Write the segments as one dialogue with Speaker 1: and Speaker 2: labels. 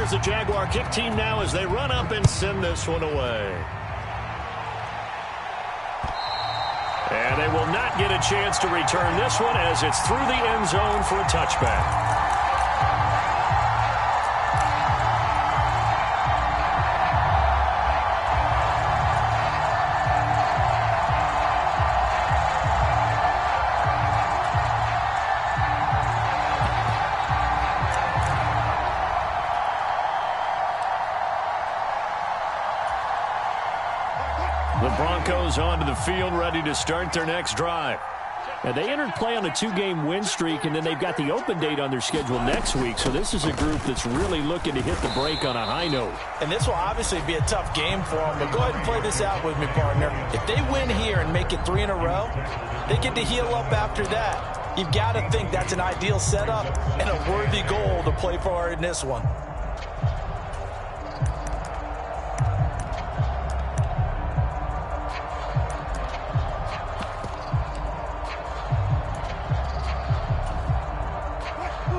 Speaker 1: is the Jaguar kick team now as they run up and send this one away. And they will not get a chance to return this one as it's through the end zone for a touchback. The Broncos onto the field, ready to start their next drive. Now, they entered play on a 2-game win streak, and then they've got the open date on their schedule next week. So this is a group that's really looking to hit the break on a high note.
Speaker 2: And this will obviously be a tough game for them, but go ahead and play this out with me, partner. If they win here and make it 3 in a row, they get to heal up after that. You've got to think that's an ideal setup and a worthy goal to play for in this one.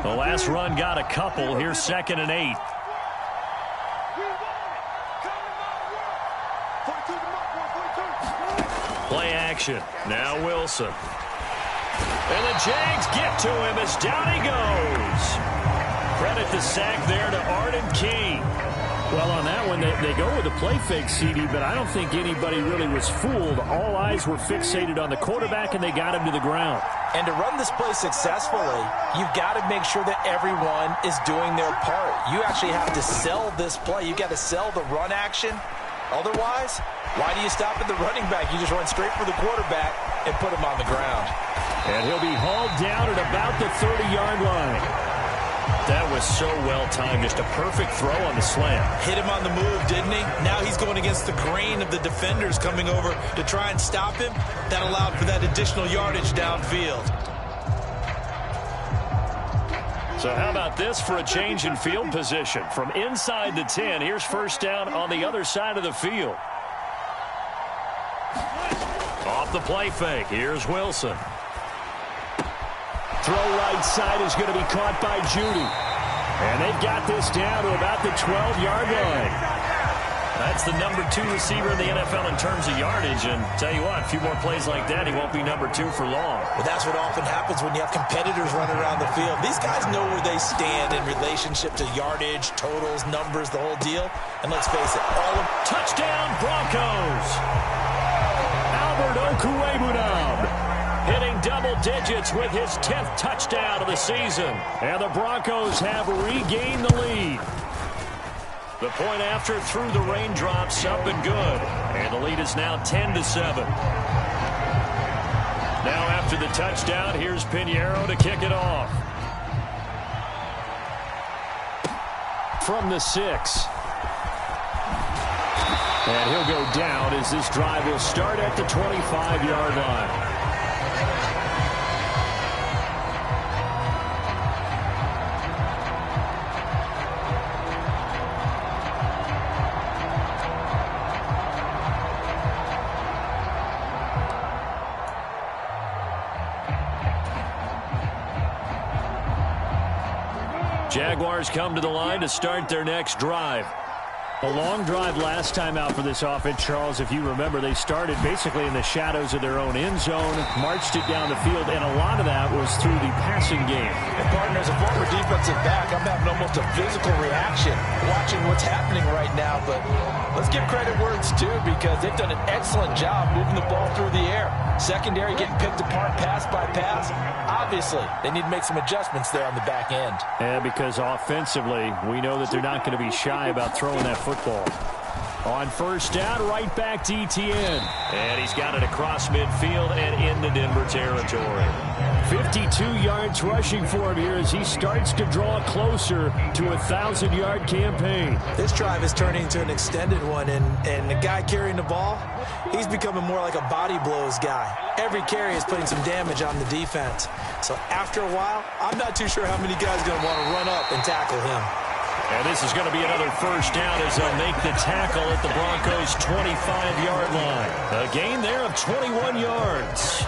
Speaker 1: The last run got a couple. Here's 2nd and 8. Play action. Now Wilson. And the Jags get to him as down he goes. Credit the sack there to Arden Key.
Speaker 3: Well, on that one, they go with a play fake, CD, but I don't think anybody really was fooled. All eyes were fixated on the quarterback, and they got him to the ground.
Speaker 2: And to run this play successfully, you've got to make sure that everyone is doing their part. You actually have to sell this play. You've got to sell the run action. Otherwise, why do you stop at the running back? You just run straight for the quarterback and put him on the ground.
Speaker 3: And he'll be hauled down at about the 30-yard line.
Speaker 1: That was so well-timed. Just a perfect throw on the slant.
Speaker 2: Hit him on the move, didn't he? Now he's going against the grain of the defenders coming over to try and stop him. That allowed for that additional yardage downfield.
Speaker 1: So how about this for a change in field position? From inside the 10, here's first down on the other side of the field. Off the play fake, here's Wilson.
Speaker 3: Throw right side is going to be caught by Judy. And they've got this down to about the 12-yard line.
Speaker 1: That's the number 2 receiver in the NFL in terms of yardage. And tell you what, a few more plays like that, he won't be number 2 for long.
Speaker 2: Well, that's what often happens when you have competitors running around the field. These guys know where they stand in relationship to yardage, totals, numbers, the whole deal. And let's face it, all of
Speaker 1: touchdown Broncos. Albert Okwuegbunam hitting double digits with his 10th touchdown of the season. And the Broncos have regained the lead. The point after through the raindrops, up and good. And the lead is now 10-7. Now after the touchdown, here's Pinheiro to kick it off.
Speaker 3: From the 6. And he'll go down as this drive will start at the 25-yard line.
Speaker 1: Jaguars come to the line to start their next drive.
Speaker 3: A long drive last time out for this offense, Charles. If you remember, they started basically in the shadows of their own end zone, marched it down the field, and a lot of that was through the passing game.
Speaker 2: And partner, as a former defensive back, I'm having almost a physical reaction watching what's happening right now. But let's give credit where it's due, because they've done an excellent job moving the ball through the air. Secondary getting picked apart pass by pass. Obviously, they need to make some adjustments there on the back end.
Speaker 3: Yeah, because offensively, we know that they're not going to be shy about throwing that football. On first down, right back to Etienne.
Speaker 1: And he's got it across midfield and into Denver territory.
Speaker 3: 52 yards rushing for him here as he starts to draw closer to a 1,000-yard campaign.
Speaker 2: This drive is turning into an extended one, and the guy carrying the ball, he's becoming more like a body blows guy. Every carry is putting some damage on the defense. So after a while, I'm not too sure how many guys are going to want to run up and tackle him.
Speaker 1: And this is going to be another first down as they'll make the tackle at the Broncos' 25-yard line. A gain there of 21 yards.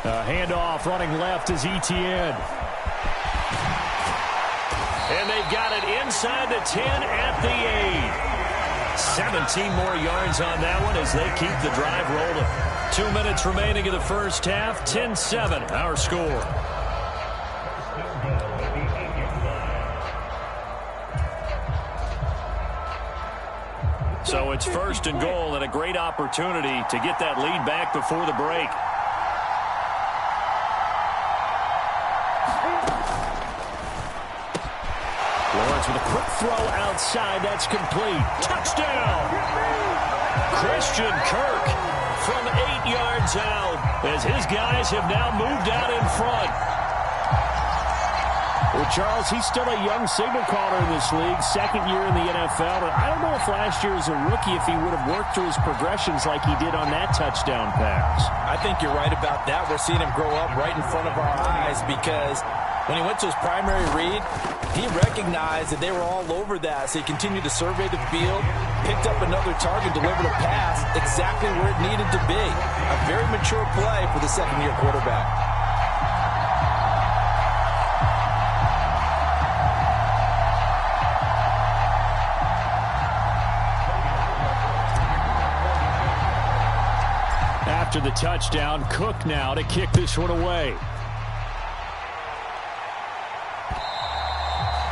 Speaker 3: A handoff off running left is Etienne.
Speaker 1: And they've got it inside the 10 at the 8. 17 more yards on that one as they keep the drive rolling. 2 minutes remaining in the first half. 10-7, our score. So it's first and goal and a great opportunity to get that lead back before the break.
Speaker 3: Lawrence with a quick throw outside. That's complete. Touchdown!
Speaker 1: Christian Kirk from 8 yards out as his guys have now moved out in front.
Speaker 3: Well, Charles, he's still a young signal caller in this league, second year in the NFL. But I don't know if last year as a rookie if he would have worked through his progressions like he did on that touchdown pass.
Speaker 2: I think you're right about that. We're seeing him grow up right in front of our eyes because when he went to his primary read, he recognized that they were all over that, so he continued to survey the field, picked up another target, delivered a pass exactly where it needed to be. A very mature play for the second-year quarterback.
Speaker 3: After the touchdown, Cook now to kick this one away.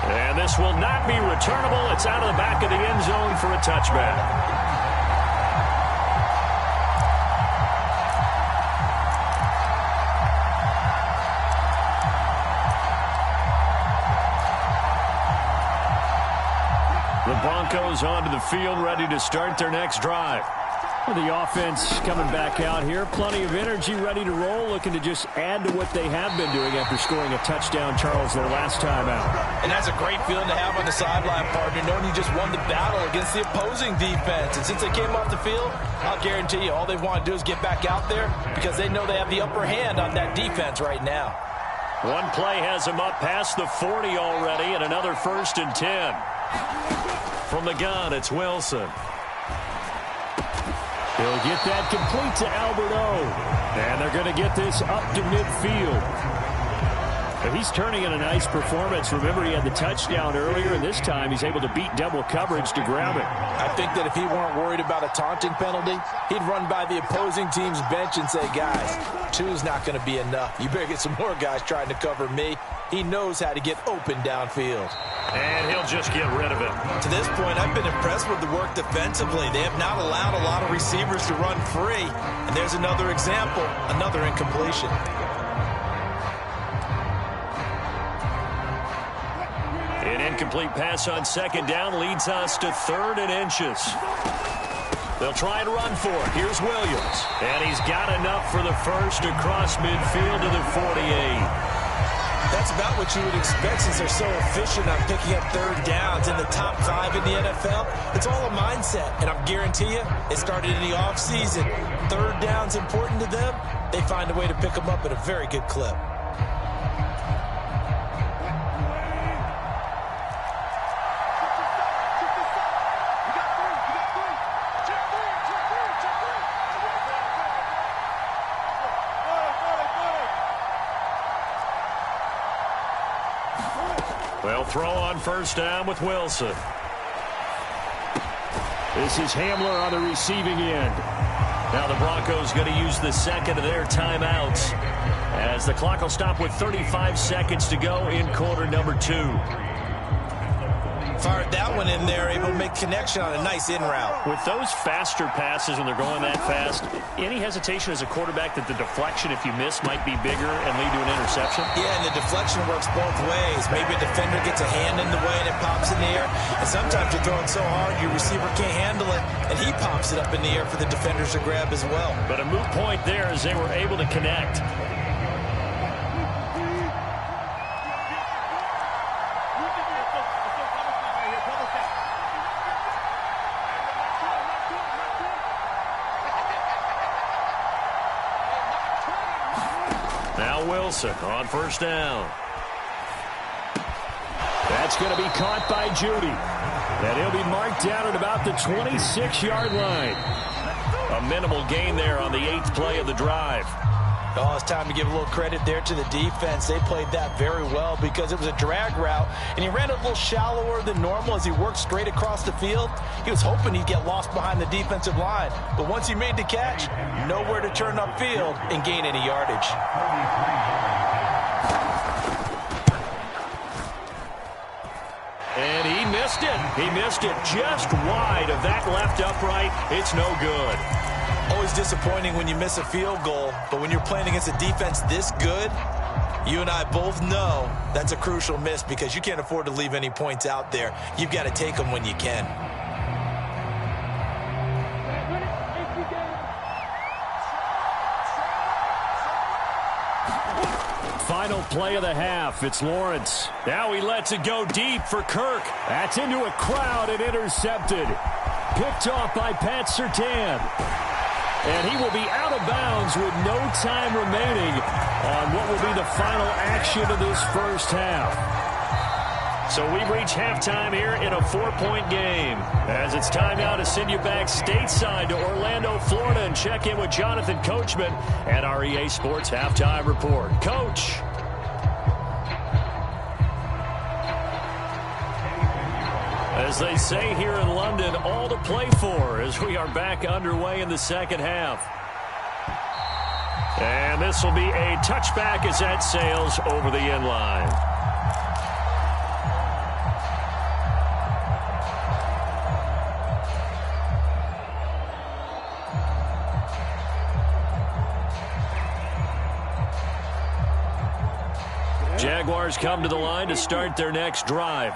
Speaker 1: And this will not be returnable. It's out of the back of the end zone for a touchback. The Broncos onto the field, ready to start their next drive.
Speaker 3: The offense coming back out here. Plenty of energy, ready to roll, looking to just add to what they have been doing after scoring a touchdown, Charles, their last time out.
Speaker 2: And that's a great feeling to have on the sideline, partner, knowing you just won the battle against the opposing defense. And since they came off the field, I'll guarantee you all they want to do is get back out there because they know they have the upper hand on that defense right now.
Speaker 1: One play has them up past the 40 already, and another 1st and 10. From the gun, it's Wilson.
Speaker 3: He'll get that complete to Albert O. And they're going to get this up to midfield. But he's turning in a nice performance. Remember, he had the touchdown earlier, and this time he's able to beat double coverage to grab it.
Speaker 2: I think that if he weren't worried about a taunting penalty, he'd run by the opposing team's bench and say, guys, 2's not going to be enough. You better get some more guys trying to cover me. He knows how to get open downfield.
Speaker 1: And he'll just get rid of it.
Speaker 2: To this point, I've been impressed with the work defensively. They have not allowed a lot of receivers to run free. And there's another example, another incompletion.
Speaker 1: An incomplete pass on second down leads us to 3rd and inches. They'll try and run for it. Here's Williams. And he's got enough for the first across midfield to the 48.
Speaker 2: That's about what you would expect since they're so efficient on picking up 3rd downs in the top 5 in the NFL. It's all a mindset, and I guarantee you it started in the offseason. 3rd down's important to them. They find a way to pick them up at a very good clip.
Speaker 1: They'll throw on 1st down with Wilson.
Speaker 3: This is Hamler on the receiving end.
Speaker 1: Now the Broncos going to use the second of their timeouts as the clock will stop with 35 seconds to go in quarter number 2.
Speaker 2: Fired that one in there, able to make connection on a nice in route.
Speaker 1: With those faster passes when they're going that fast, any hesitation as a quarterback that the deflection, if you miss, might be bigger and lead to an interception?
Speaker 2: Yeah, and the deflection works both ways. Maybe a defender gets a hand in the way and it pops in the air. And sometimes you're throwing so hard your receiver can't handle it, and he pops it up in the air for the defenders to grab as well.
Speaker 1: But a moot point there as they were able to connect. Now Wilson on 1st down.
Speaker 3: That's going to be caught by Judy. And he'll be marked down at about the 26-yard line.
Speaker 1: A minimal gain there on the 8th play of the drive.
Speaker 2: Oh, it's time to give a little credit there to the defense. They played that very well because it was a drag route, and he ran a little shallower than normal as he worked straight across the field. He was hoping he'd get lost behind the defensive line, but once he made the catch, nowhere to turn upfield and gain any yardage.
Speaker 1: And he missed it. He missed it just wide of that left upright. It's no good.
Speaker 2: Always disappointing when you miss a field goal, but when you're playing against a defense this good, you and I both know that's a crucial miss because you can't afford to leave any points out there. You've got to take them when you can.
Speaker 1: Final play of the half. It's Lawrence. Now he lets it go deep for Kirk. That's into a crowd and intercepted. Picked off by Pat Surtain. And he will be out of bounds with no time remaining on what will be the final action of this first half. So we've reached halftime here in a 4-point game. As it's time now to send you back stateside to Orlando, Florida, and check in with Jonathan Coachman at our EA Sports Halftime Report. Coach. As they say here in London, all to play for as we are back underway in the second half. And this will be a touchback as that sails over the end line. Jaguars come to the line to start their next drive.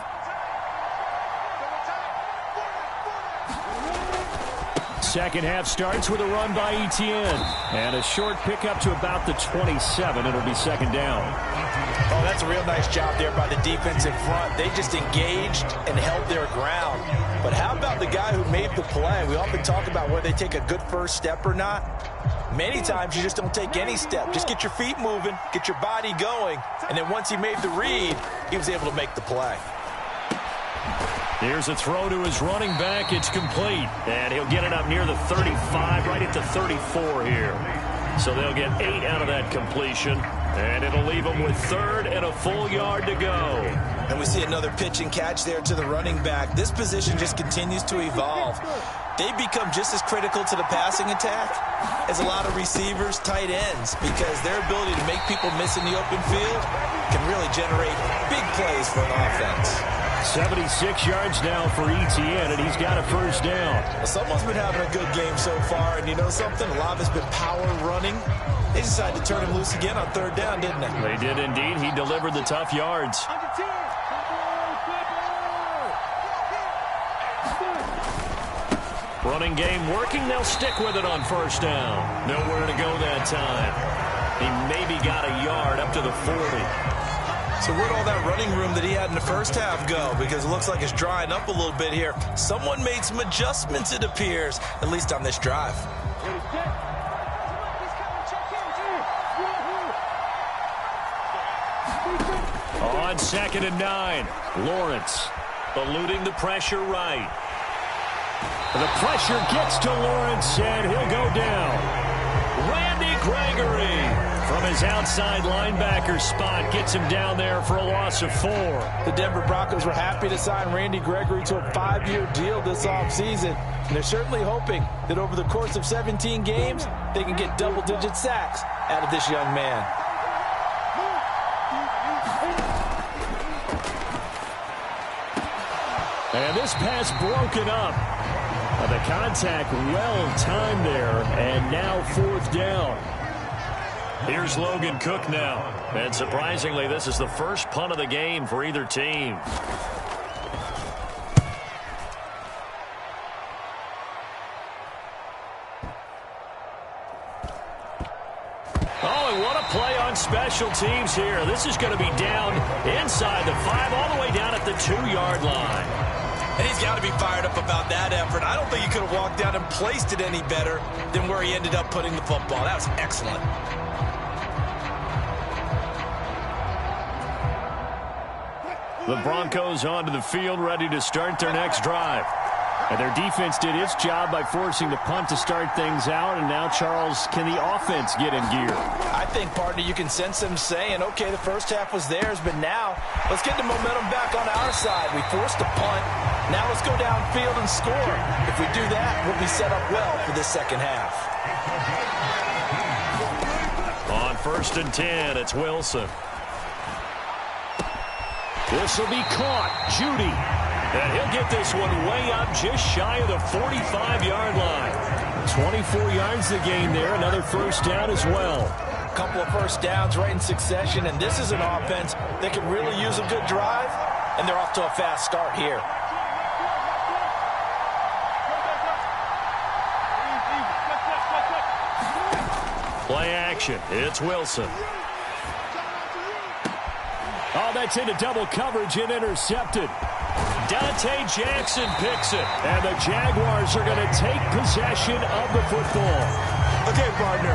Speaker 1: Second half starts with a run by Etienne. And a short pickup to about the 27. It'll be second down.
Speaker 2: Oh, that's a real nice job there by the defense in front. They just engaged and held their ground. But how about the guy who made the play? We often talk about whether they take a good first step or not. Many times you just don't take any step. Just get your feet moving, get your body going. And then once he made the read, he was able to make the play.
Speaker 1: Here's a throw to his running back. It's complete. And he'll get it up near the 35, right at the 34 here. So they'll get 8 out of that completion. And it'll leave them with third and a full yard to go.
Speaker 2: And we see another pitch and catch there to the running back. This position just continues to evolve. They become just as critical to the passing attack as a lot of receivers, tight ends, because their ability to make people miss in the open field can really generate big plays for an offense.
Speaker 1: 76 yards now for Etienne, and he's got a first down.
Speaker 2: Well, someone's been having a good game so far, and you know something? A lot of it's been power running. They decided to turn him loose again on third down, didn't they?
Speaker 1: They did indeed. He delivered the tough yards. Running game working. They'll stick with it on first down. Nowhere to go that time. He maybe got a yard up to the 40.
Speaker 2: So where'd all that running room that he had in the first half go? Because it looks like it's drying up a little bit here. Someone made some adjustments, it appears, at least on this drive.
Speaker 1: On 2nd and 9, Lawrence eluding the pressure right. The pressure gets to Lawrence, and he'll go down. Randy Gregory from his outside linebacker spot gets him down there for a loss of 4.
Speaker 2: The Denver Broncos were happy to sign Randy Gregory to a 5-year deal this offseason. And they're certainly hoping that over the course of 17 games, they can get double-digit sacks out of this young man.
Speaker 1: And this pass broken up. The contact well timed there, and now 4th down. Here's Logan Cook now. And surprisingly, this is the first punt of the game for either team. Oh, and what a play on special teams here. This is going to be down inside the 5, all the way down at the 2-yard line.
Speaker 2: And he's got to be fired up about that effort. I don't think he could have walked down and placed it any better than where he ended up putting the football. That was excellent.
Speaker 1: The Broncos onto the field, ready to start their next drive.
Speaker 3: And their defense did its job by forcing the punt to start things out. And now, Charles, can the offense get in gear?
Speaker 2: I think, partner, you can sense them saying, okay, the first half was theirs, but now let's get the momentum back on our side. We forced a punt. Now let's go downfield and score. If we do that, we'll be set up well for this second half.
Speaker 1: On 1st and 10, it's Wilson. This will be caught. Judy. And he'll get this one way up just shy of the 45-yard line. 24 yards to gain there. Another first down as well.
Speaker 2: A couple of first downs right in succession, and this is an offense that could really use a good drive, and they're off to a fast start here.
Speaker 1: Play action. It's Wilson.
Speaker 3: Oh, that's into double coverage and intercepted.
Speaker 1: Dante Jackson picks it.
Speaker 3: And the Jaguars are going to take possession of the football.
Speaker 4: Okay, partner,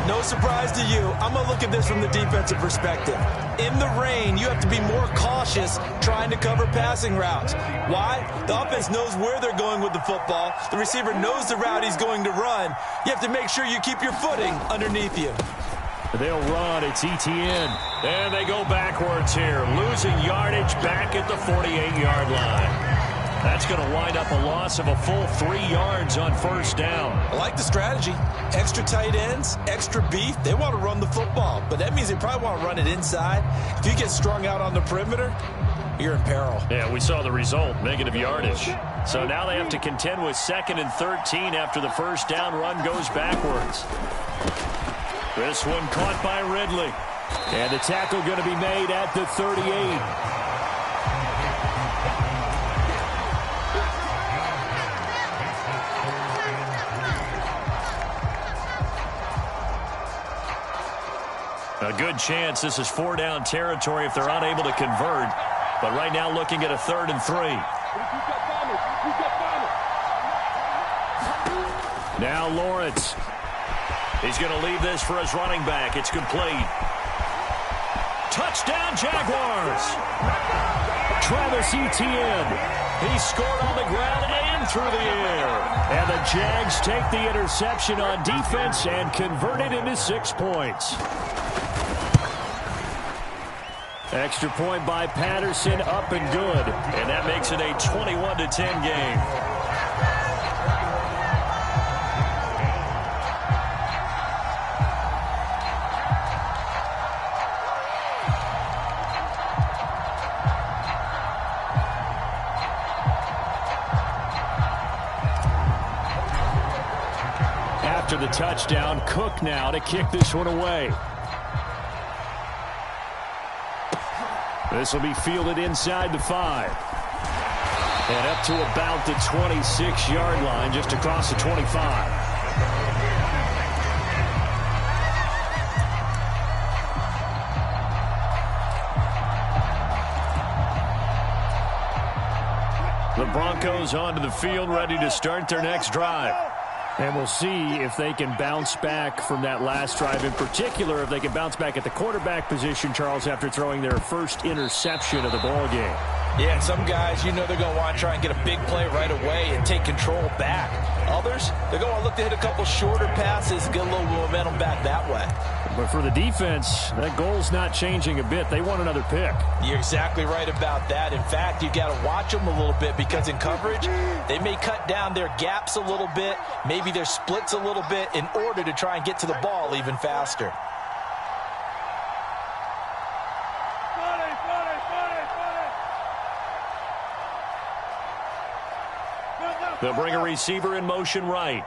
Speaker 4: no surprise to you. I'm going to look at this from the defensive perspective. In the rain, you have to be more cautious trying to cover passing routes. Why? The offense knows where they're going with the football. The receiver knows the route he's going to run. You have to make sure you keep your footing underneath you.
Speaker 3: They'll run. It's Etienne.
Speaker 1: And they go backwards here, losing yardage back at the 48-yard line. That's going to wind up a loss of a full 3 yards on first down.
Speaker 4: I like the strategy. Extra tight ends, extra beef. They want to run the football, but that means they probably want to run it inside. If you get strung out on the perimeter, you're in peril.
Speaker 1: Yeah, we saw the result, negative yardage. So now they have to contend with 2nd and 13 after the first down run goes backwards. This one caught by Ridley.
Speaker 3: And the tackle going to be made at the 38.
Speaker 1: A good chance this is 4-down territory if they're unable to convert. But right now looking at a 3rd and 3.
Speaker 3: Now Lawrence.
Speaker 1: He's going to leave this for his running back. It's complete. Touchdown, Jaguars.
Speaker 3: Travis Etienne.
Speaker 1: He scored on the ground and through the air.
Speaker 3: And the Jags take the interception on defense and convert it into 6 points. Extra point by Patterson, up and good.
Speaker 1: And that makes it a 21-10 game.
Speaker 3: After the touchdown, Cook now to kick this one away. This will be fielded inside the 5. And up to about the 26-yard line, just across the 25.
Speaker 1: The Broncos onto the field, ready to start their next drive.
Speaker 3: And we'll see if they can bounce back from that last drive. In particular, if they can bounce back at the quarterback position, Charles, after throwing their first interception of the ball game.
Speaker 2: Yeah, some guys, you know they're going to want to try and get a big play right away and take control back. Others, they're going to look to hit a couple shorter passes and get a little momentum back that way.
Speaker 3: But for the defense, that goal's not changing a bit. They want another pick.
Speaker 2: You're exactly right about that. In fact, you got to watch them a little bit because in coverage, they may cut down their gaps a little bit, maybe their splits a little bit in order to try and get to the ball even faster.
Speaker 1: They'll bring a receiver in motion right.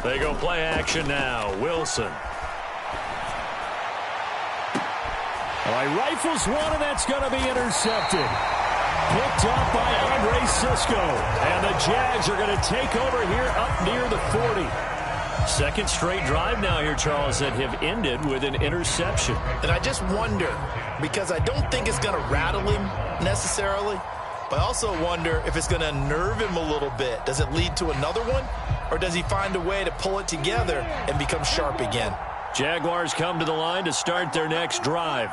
Speaker 1: They go play action now. Wilson.
Speaker 3: All right, rifles one, and that's going to be intercepted. Picked up by Andre Cisco. And the Jags are going to take over here up near the 40.
Speaker 1: Second straight drive now here, Charles, that have ended with an interception.
Speaker 5: And I just wonder, because I don't think it's going to rattle him necessarily, but I also wonder if it's going to nerve him a little bit. Does it lead to another one? Or does he find a way to pull it together and become sharp again?
Speaker 1: Jaguars come to the line to start their next drive.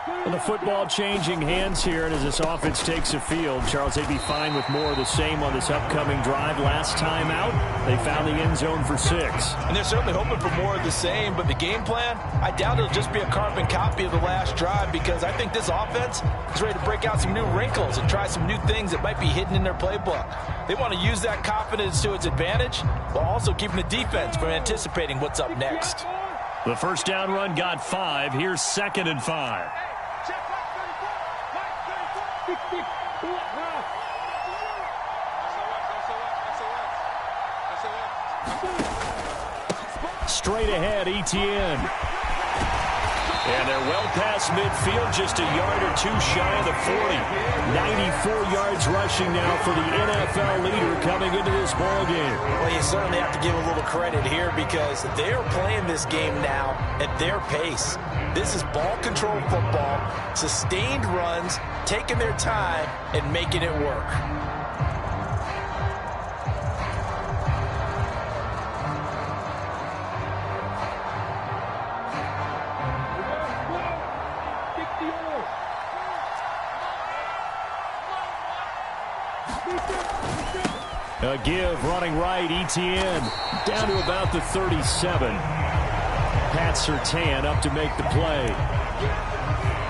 Speaker 3: And the football changing hands here, and as this offense takes the field, Charles, they'd be fine with more of the same on this upcoming drive. Last time out, they found the end zone for 6.
Speaker 2: And they're certainly hoping for more of the same, but the game plan, I doubt it'll just be a carbon copy of the last drive, because I think this offense is ready to break out some new wrinkles and try some new things that might be hidden in their playbook. They want to use that confidence to its advantage while also keeping the defense from anticipating what's up next.
Speaker 3: The first down run got 5. Here's 2nd and 5. Straight ahead, Etienne.
Speaker 1: And they're well past midfield, just a yard or 2 shy of the 40.
Speaker 3: 94 yards rushing now for the NFL leader coming into this ball game.
Speaker 2: Well, you certainly have to give a little credit here, because they're playing this game now at their pace. This is ball control football, sustained runs, taking their time and making it work.
Speaker 3: A give, running right, Etienne down to about the 37. Pat Surtain up to make the play.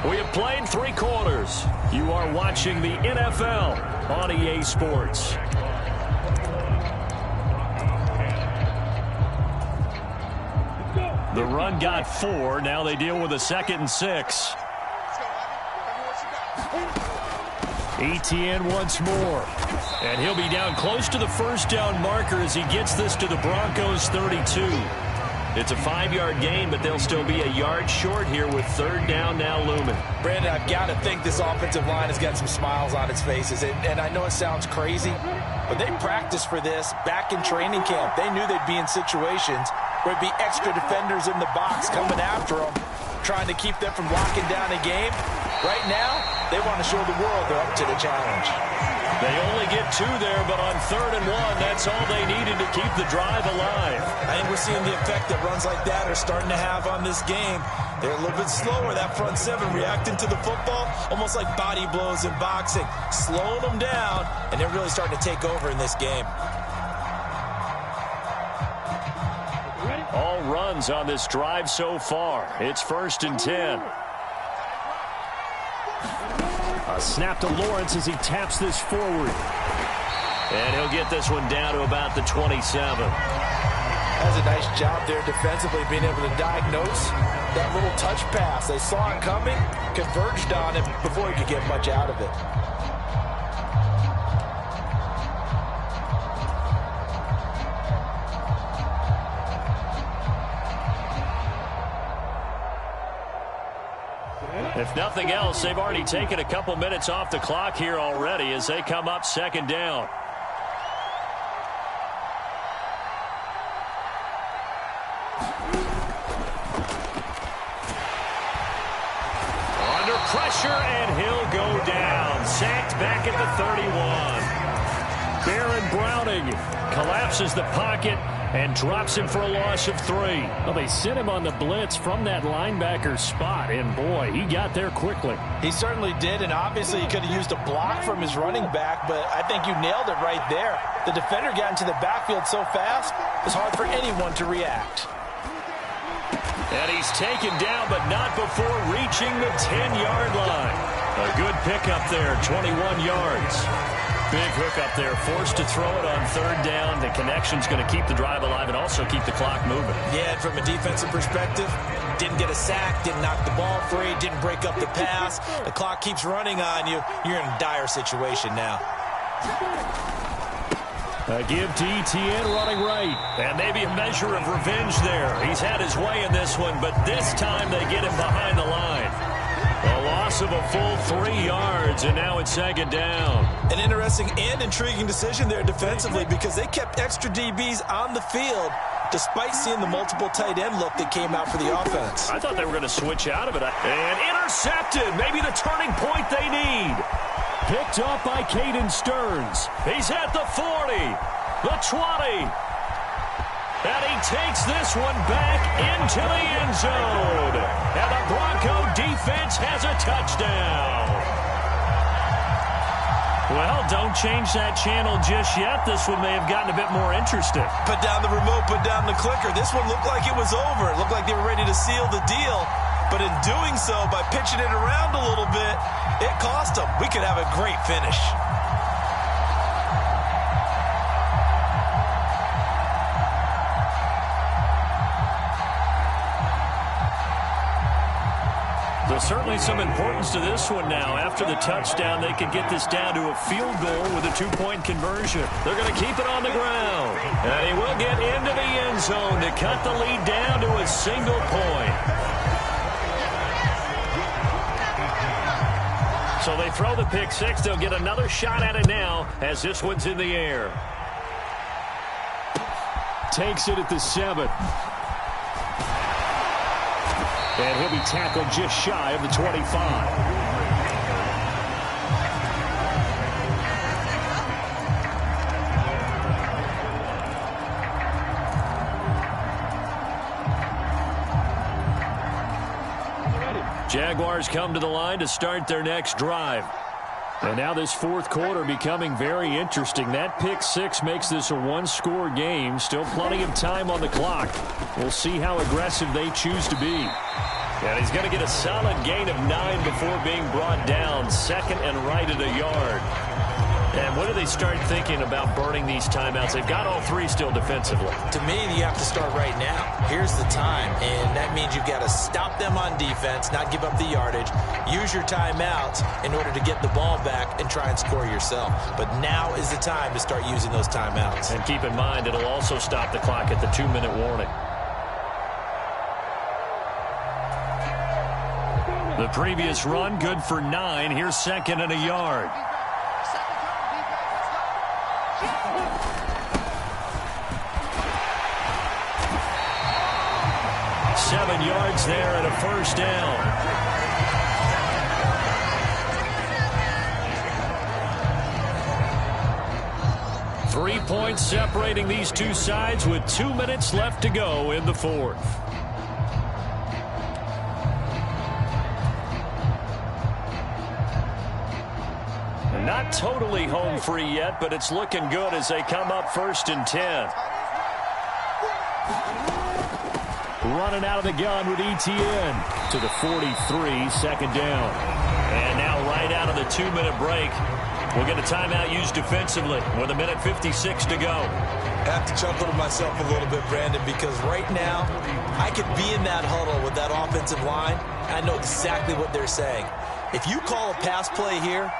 Speaker 1: We have played 3 quarters. You are watching the NFL on EA Sports.
Speaker 3: The run got 4. Now they deal with a 2nd and 6. Etienne once more. And he'll be down close to the first down marker as he gets this to the Broncos 32. It's a 5-yard gain, but they'll still be a yard short here with 3rd down now looming.
Speaker 2: Brandon, I've got to think this offensive line has got some smiles on its faces. And I know it sounds crazy, but they practiced for this back in training camp. They knew they'd be in situations where there'd be extra defenders in the box coming after them, trying to keep them from locking down a game. Right now, they want to show the world they're up to the challenge.
Speaker 1: They only get 2 there, but on 3rd and 1, that's all they needed to keep the drive alive.
Speaker 4: I think we're seeing the effect that runs like that are starting to have on this game. They're a little bit slower, that front 7, reacting to the football, almost like body blows in boxing, slowing them down, and they're really starting to take over in this game.
Speaker 1: All runs on this drive so far. It's 1st and 10.
Speaker 3: A snap to Lawrence as he taps this forward.
Speaker 1: And he'll get this one down to about the 27.
Speaker 2: That's a nice job there defensively, being able to diagnose that little touch pass. They saw it coming, converged on it before he could get much out of it.
Speaker 1: If nothing else, they've already taken a couple minutes off the clock here already as they come up 2nd down. Under pressure, and he'll go down. Sacked back at the 31.
Speaker 3: Baron Browning collapses the pocket and drops him for a loss of 3. Well, they sent him on the blitz from that linebacker spot, and boy, he got there quickly.
Speaker 2: He certainly did, and obviously he could have used a block from his running back, but I think you nailed it right there. The defender got into the backfield so fast, it's hard for anyone to react.
Speaker 1: And he's taken down, but not before reaching the 10-yard line. A good pickup there, 21 yards. Big hook up there, forced to throw it on 3rd down. The connection's going to keep the drive alive and also keep the clock moving.
Speaker 4: Yeah, and from a defensive perspective, didn't get a sack, didn't knock the ball free, didn't break up the pass. The clock keeps running on you. You're in a dire situation now.
Speaker 3: A give to Etienne running right.
Speaker 1: And maybe a measure of revenge there. He's had his way in this one, but this time they get him behind the line. A loss of a full 3 yards, and now it's 2nd down.
Speaker 4: An interesting and intriguing decision there defensively, because they kept extra DBs on the field despite seeing the multiple tight end look that came out for the offense.
Speaker 1: I thought they were going to switch out of it. And intercepted. Maybe the turning point they need.
Speaker 3: Picked up by Caden Stearns.
Speaker 1: He's at the 40, the 20. And he takes this one back into the end zone. And the Bronco defense has a touchdown. Well, don't change that channel just yet. This one may have gotten a bit more interesting.
Speaker 4: Put down the remote, put down the clicker. This one looked like it was over. It looked like they were ready to seal the deal. But in doing so, by pitching it around a little bit, it cost them. We could have a great finish.
Speaker 1: There's certainly some importance to this one now. After the touchdown, they could get this down to a field goal with a two-point conversion. They're going to keep it on the ground. And he will get into the end zone to cut the lead down to a single point. So they throw the pick six. They'll get another shot at it now as this one's in the air.
Speaker 3: Takes it at the 7. And he'll be tackled just shy of the 25.
Speaker 1: Jaguars come to the line to start their next drive. And now this fourth quarter becoming very interesting. That pick six makes this a one-score game. Still plenty of time on the clock. We'll see how aggressive they choose to be. And he's going to get a solid gain of 9 before being brought down. Second and right at a yard. And when do they start thinking about burning these timeouts? They've got all three still defensively.
Speaker 4: To me, you have to start right now. Here's the time, and that means you've got to stop them on defense, not give up the yardage. Use your timeouts in order to get the ball back and try and score yourself. But now is the time to start using those timeouts.
Speaker 1: And keep in mind, it'll also stop the clock at the 2-minute warning. The previous run, good for 9. Here's second and a yard. Seven yards there and a first down. Three points separating these two sides with 2 minutes left to go in the fourth. Not totally home free yet, but it's looking good as they come up 1st and 10. Running out of the gun with ETN to the 43, second down. And now right out of the 2-minute break, we'll get a timeout used defensively with 1:56 to go.
Speaker 4: I have to chuckle to myself a little bit, Brandon, because right now I could be in that huddle with that offensive line. I know exactly what they're saying. If you call a pass play here,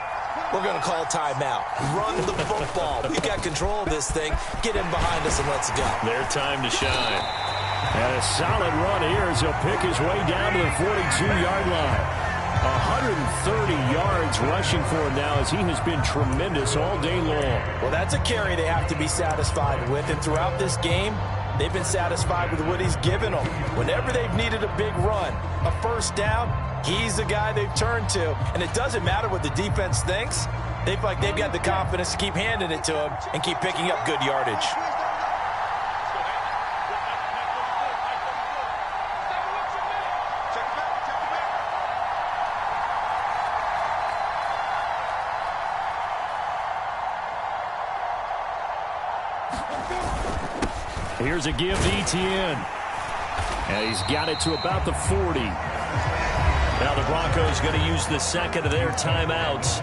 Speaker 4: we're going to call a timeout. Run the football. We've got control of this thing. Get in behind us and let's go.
Speaker 1: Their time to shine.
Speaker 3: And a solid run here as he'll pick his way down to the 42-yard line. 130 yards rushing for him now as he has been tremendous all day long.
Speaker 4: Well, that's a carry they have to be satisfied with. And throughout this game, they've been satisfied with what he's given them. Whenever they've needed a big run, a first down, he's the guy they've turned to. And it doesn't matter what the defense thinks. They feel like they've got the confidence to keep handing it to him and keep picking up good yardage.
Speaker 3: Here's a give to ETN. And he's got it to about the 40.
Speaker 1: Now the Broncos going to use the second of their timeouts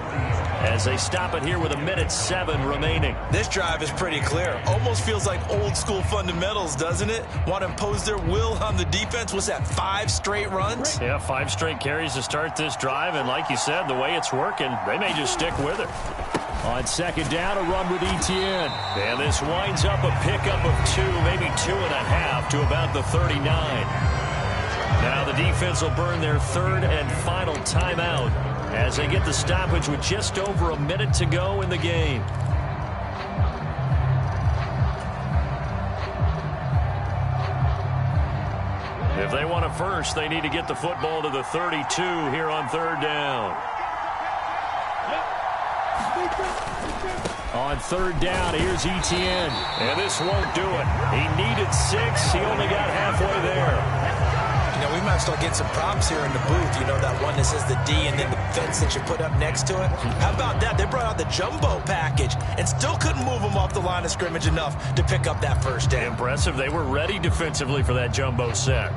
Speaker 1: as they stop it here with 1:07 remaining.
Speaker 4: This drive is pretty clear. Almost feels like old school fundamentals, doesn't it? Want to impose their will on the defense. What's that, 5 straight runs?
Speaker 1: Yeah, 5 straight carries to start this drive. And like you said, the way it's working, they may just stick with it.
Speaker 3: On second down, a run with ETN.
Speaker 1: And this winds up a pickup of 2, maybe 2.5 to about the 39. Now the defense will burn their third and final timeout as they get the stoppage with just over a minute to go in the game. If they want a first, they need to get the football to the 32 here on third down.
Speaker 3: On third down, here's Etienne. And this won't do it. He needed 6. He only got halfway there.
Speaker 4: You know, we might start getting some props here in the booth. You know, that one that says the D and then the fence that you put up next to it. How about that? They brought out the jumbo package and still couldn't move them off the line of scrimmage enough to pick up that first down.
Speaker 1: Impressive. They were ready defensively for that jumbo set.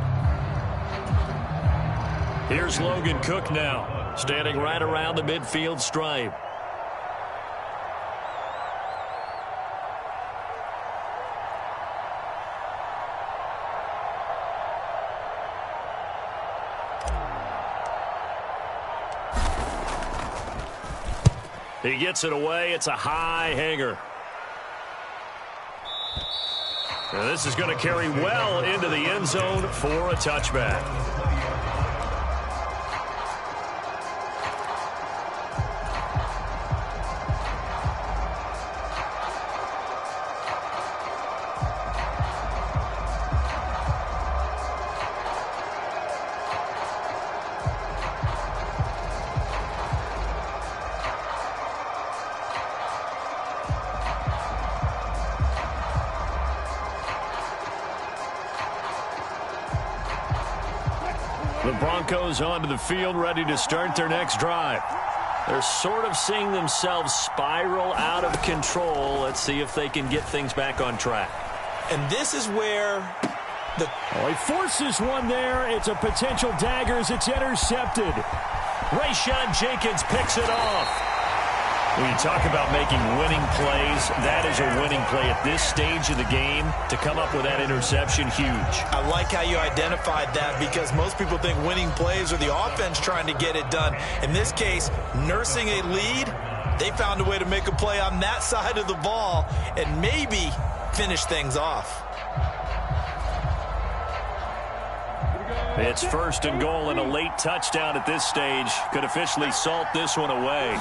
Speaker 1: Here's Logan Cook now, standing right around the midfield stripe. He gets it away. It's a high hanger. And this is going to carry well into the end zone for a touchback. The Broncos onto the field, ready to start their next drive. They're sort of seeing themselves spiral out of control. Let's see if they can get things back on track.
Speaker 4: And this is where the...
Speaker 3: Oh, he forces one there. It's a potential dagger as it's intercepted.
Speaker 1: Rayshawn Jenkins picks it off. When you talk about making winning plays, that is a winning play at this stage of the game. To come up with that interception, huge.
Speaker 5: I like how you identified that because most people think winning plays are the offense trying to get it done. In this case, nursing a lead, they found a way to make a play on that side of the ball and maybe finish things off.
Speaker 1: It's 1st and goal and a late touchdown at this stage. Could officially salt this one away.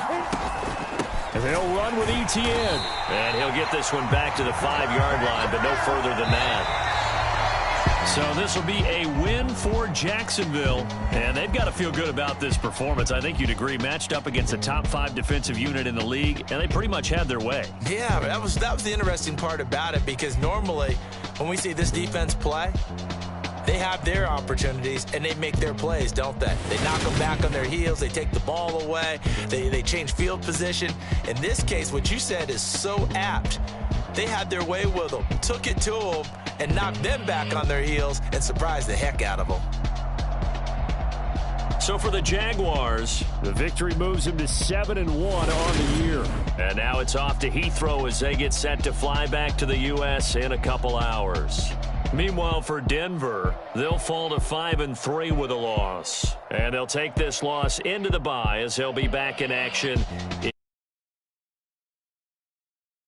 Speaker 3: And they'll run with Etienne.
Speaker 1: And he'll get this one back to the 5-yard line, but no further than that. So this will be a win for Jacksonville. And they've got to feel good about this performance. I think you'd agree, matched up against a top 5 defensive unit in the league, and they pretty much had their way.
Speaker 5: Yeah, that was the interesting part about it because normally when we see this defense play, they have their opportunities, and they make their plays, don't they? They knock them back on their heels. They take the ball away. They change field position. In this case, what you said is so apt. They had their way with them, took it to them, and knocked them back on their heels and surprised the heck out of them.
Speaker 1: So for the Jaguars,
Speaker 3: the victory moves them to 7-1 on the year.
Speaker 1: And now it's off to Heathrow as they get set to fly back to the U.S. in a couple hours. Meanwhile, for Denver, they'll fall to 5-3 with a loss. And they'll take this loss into the bye as they'll be back in action